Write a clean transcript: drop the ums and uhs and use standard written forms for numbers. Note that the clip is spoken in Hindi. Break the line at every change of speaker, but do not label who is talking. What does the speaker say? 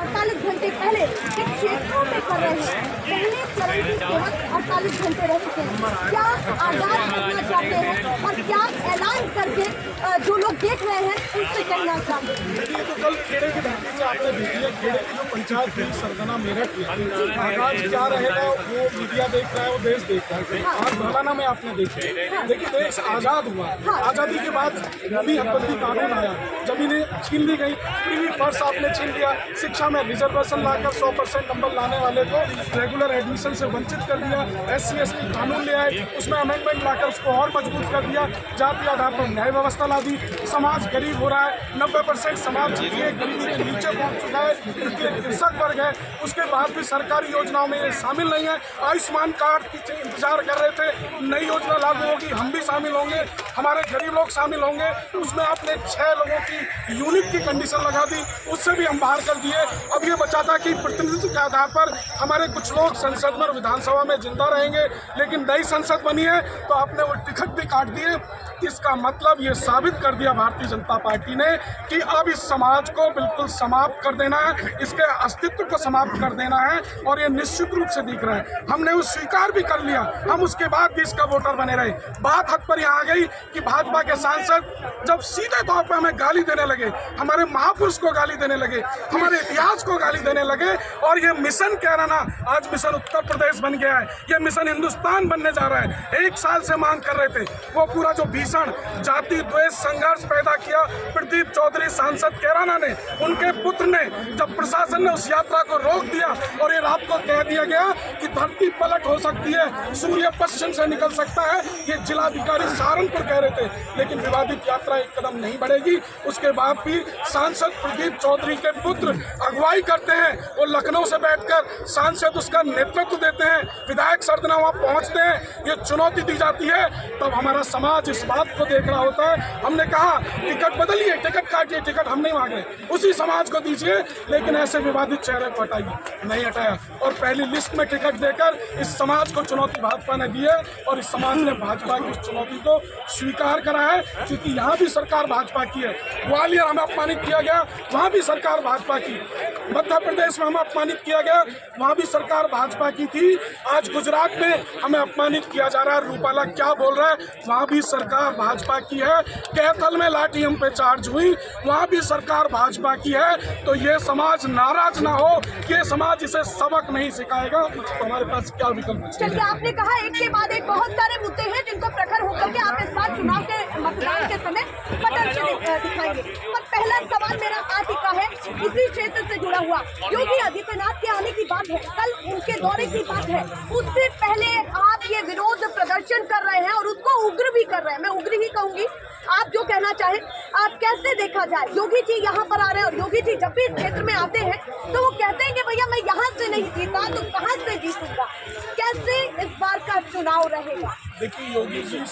48 घंटे पहले किन क्षेत्रों में कर रहे हैं। पहले चरण की केवल 48 घंटे रहे थे। क्या आगाज करना चाहते हैं और क्या ऐलान करके जो लोग देख रहे हैं उनसे कहना चाहते हैं?
देखिए, तो कल खेड़े की धरती से आपने देखी है, खेड़े की जो पंचायत थी सरगना मेरठ की, आगाज क्या रहेगा वो मीडिया देख रहा है, वो देश देख रहा है। आज मौलाना में आपने देखी, देखिए देश आज़ाद हुआ। आज़ादी के बाद मोदी हकबंदी कानून आया, जमीनें छीन ली गई, प्रीवी पर्स आपने छीन लिया, शिक्षा में रिजर्वेशन लाकर 100% नंबर लाने वाले को रेगुलर एडमिशन से वंचित कर दिया। SC/ST कानून ले आए, उसमें अमेंडमेंट लाकर उसको और मजबूत कर दिया, जाति आधार पर न्याय व्यवस्था ला दी। समाज गरीब हो रहा है, 90% समाज ये गरीबी के नीचे पहुंच चुका है, क्योंकि कृषक वर्ग है। उसके बाद भी सरकारी योजनाओं में ये शामिल नहीं है। आयुष्मान कार्ड की इंतजार कर रहे थे, नई योजना लागू होगी, हम भी शामिल होंगे, हमारे गरीब लोग शामिल होंगे। उसमें आपने 6 लोगों की यूनिट की कंडीशन लगा दी, उससे भी हम बाहर कर दिए। अब ये बचा था कि प्रतिनिधित्व के आधार पर हमारे कुछ लोग संसद में और विधानसभा में जिंदा रहेंगे, लेकिन नई संसद बनी है तो आपने वो टिकट भी काट दिए। इसका मतलब ये साबित कर दिया भारतीय जनता पार्टी ने कि अब इस समाज को बिल्कुल समाप्त कर देना है, इसके अस्तित्व को समाप्त कर देना है, और ये निश्चित रूप से दिख रहा है। हमने उस स्वीकार भी कर लिया, हम उसके बाद भी इसका वोटर बने रहे। बात हद पर यहाँ आ गई कि भाजपा के सांसद जब सीधे तौर पर हमें गाली देने लगे, हमारे महापुरुष को गाली देने लगे, हमारे इतिहास को गाली देने लगे, और ये मिशन कैराना आज मिशन उत्तर प्रदेश बन गया है, ये मिशन हिंदुस्तान बनने जा रहा है। 1 साल से मांग कर रहे थे, वो पूरा जो भीषण जाति द्वेष संघर्ष पैदा किया प्रदीप चौधरी सांसद कैराना ने, उनके पुत्र ने, जब प्रशासन ने उस यात्रा को रोक दिया और ये रात को कह दिया गया कि धरती पलट हो सकती है, सूर्य पश्चिम से निकल सकता है, ये जिलाधिकारी सहारनपुर कह रहे थे, लेकिन विवादित यात्रा एक कदम नहीं बढ़ेगी। उसके बाद भी सांसद प्रदीप चौधरी के पुत्र अगुवाई करते हैं, वो लखनऊ से बैठकर सांसद उसका नेतृत्व देते हैं, विधायक सरदना वहाँ पहुँचते हैं, ये चुनौती दी जाती है, तब हमारा समाज इस बात को देख रहा होता है। हमने कहा टिकट बदलिए, टिकट काटिए, टिकट हम नहीं मांग रहे, उसी समाज को दीजिए, लेकिन ऐसे विवादित चेहरे को हटाइए, नहीं हटाया। और पहली लिस्ट में टिकट देकर इस समाज को चुनौती भाजपा ने दी है, और इस समाज ने भाजपा की उस चुनौती को स्वीकार करा है, क्योंकि यहाँ भी सरकार भाजपा की है। ग्वालियर हमें अपमानित किया गया, वहाँ भी सरकार भाजपा की। मध्य प्रदेश में हमें अपमानित किया गया, वहाँ भी सरकार भाजपा की थी। आज गुजरात में हमें अपमानित किया जा रहा है, रूपाला क्या बोल रहा है, वहाँ भी सरकार भाजपा की है। कैथल में लाठी हम पे चार्ज हुई, वहाँ भी सरकार भाजपा की है। तो ये समाज नाराज ना हो, ये समाज इसे सबक नहीं सिखाएगा, तो हमारे पास क्या विकल्प है?
चलिए, आपने कहा एक के बाद एक बहुत सारे मुद्दे हैं जिनको प्रखर होकर के आप इस बार चुनाव के मतदान के समय पटल से दिखाएंगे। पर पहला सवाल मेरा आप ही का है, इसी क्षेत्र से जुड़ा हुआ। योगी आदित्यनाथ के आने की बात है, कल उनके दौरे की बात है, उससे पहले आप ये विरोध प्रदर्शन कर रहे हैं और उसको उग्र भी कर रहे हैं, मैं उग्र ही कहूंगी। आप जो कहना चाहें, आप कैसे देखा जाए? योगी जी यहाँ पर आ रहे हैं, और योगी जी जब भी इस क्षेत्र में आते हैं तो वो कहते हैं कि भैया मैं यहाँ से नहीं जीता तो कहाँ से जीतूंगा। कैसे इस बार का चुनाव रहेगा?
देखिए, योगी जी